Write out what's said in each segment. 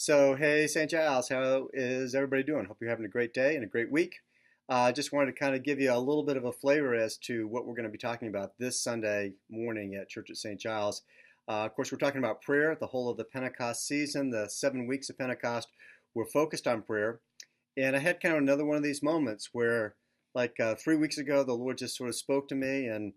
Hey, St. Giles, how is everybody doing? Hope you're having a great day and a great week. Just wanted to kind of give you a little bit of a flavor as to what we're going to be talking about this Sunday morning at Church at St. Giles. Of course, we're talking about prayer, the whole of the Pentecost season, the 7 weeks of Pentecost. We're focused on prayer. And I had kind of another one of these moments where, 3 weeks ago, the Lord just sort of spoke to me and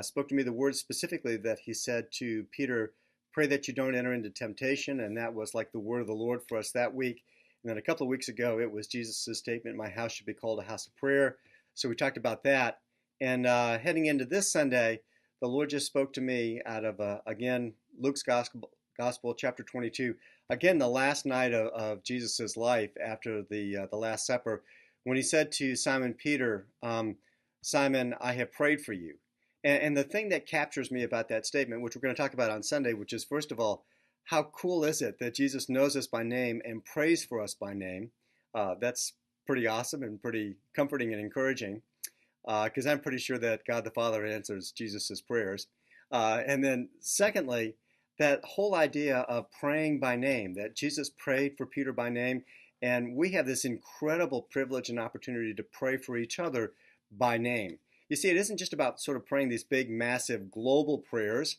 spoke to me the words specifically that He said to Peter, pray that you don't enter into temptation. And that was like the word of the Lord for us that week. And then a couple of weeks ago, it was Jesus' statement, my house should be called a house of prayer. So we talked about that. And heading into this Sunday, the Lord just spoke to me out of, again, Luke's Gospel, chapter 22. Again, the last night of Jesus' life after the Last Supper, when He said to Simon Peter, Simon, I have prayed for you. And the thing that captures me about that statement, which we're going to talk about on Sunday, which is, first of all, how cool is it that Jesus knows us by name and prays for us by name? That's pretty awesome and pretty comforting and encouraging, because I'm pretty sure that God the Father answers Jesus' prayers. And then secondly, that whole idea of praying by name, that Jesus prayed for Peter by name, and we have this incredible privilege and opportunity to pray for each other by name. You see, it isn't just about sort of praying these big, massive, global prayers,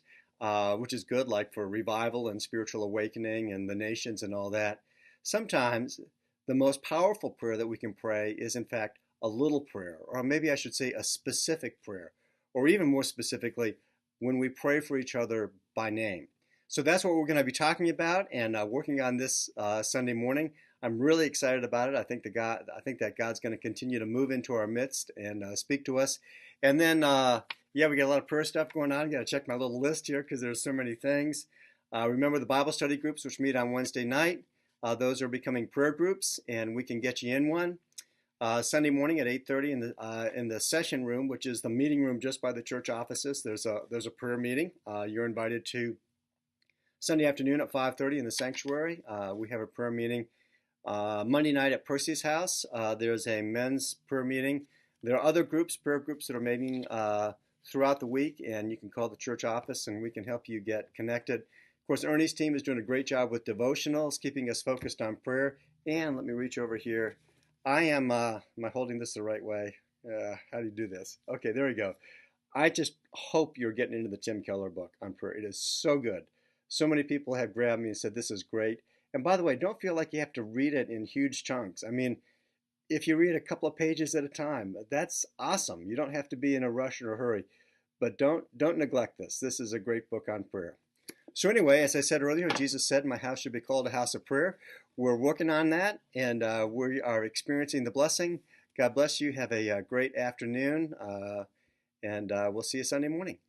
which is good, like for revival and spiritual awakening and the nations and all that. Sometimes the most powerful prayer that we can pray is, in fact, a little prayer, or maybe I should say a specific prayer, or even more specifically, when we pray for each other by name. So that's what we're going to be talking about and working on this Sunday morning. I'm really excited about it. I think that God's going to continue to move into our midst and speak to us. And then, we got a lot of prayer stuff going on. Got to check my little list here because there's so many things. Remember the Bible study groups, which meet on Wednesday night. Those are becoming prayer groups, and we can get you in one. Sunday morning at 8:30 in the session room, which is the meeting room just by the church offices. There's a prayer meeting. You're invited to Sunday afternoon at 5:30 in the sanctuary. We have a prayer meeting. Monday night at Percy's house, there's a men's prayer meeting. There are other prayer groups that are meeting throughout the week, and you can call the church office and we can help you get connected. Of course, Ernie's team is doing a great job with devotionals, keeping us focused on prayer. And let me reach over here. Am I holding this the right way? How do you do this? Okay, there we go. I just hope you're getting into the Tim Keller book on prayer. It is so good. So many people have grabbed me and said, this is great. And by the way, don't feel like you have to read it in huge chunks. I mean, if you read a couple of pages at a time, that's awesome. You don't have to be in a rush or a hurry. But don't neglect this. This is a great book on prayer. So anyway, as I said earlier, Jesus said, my house should be called a house of prayer. We're working on that, and we are experiencing the blessing. God bless you. Have a great afternoon, and we'll see you Sunday morning.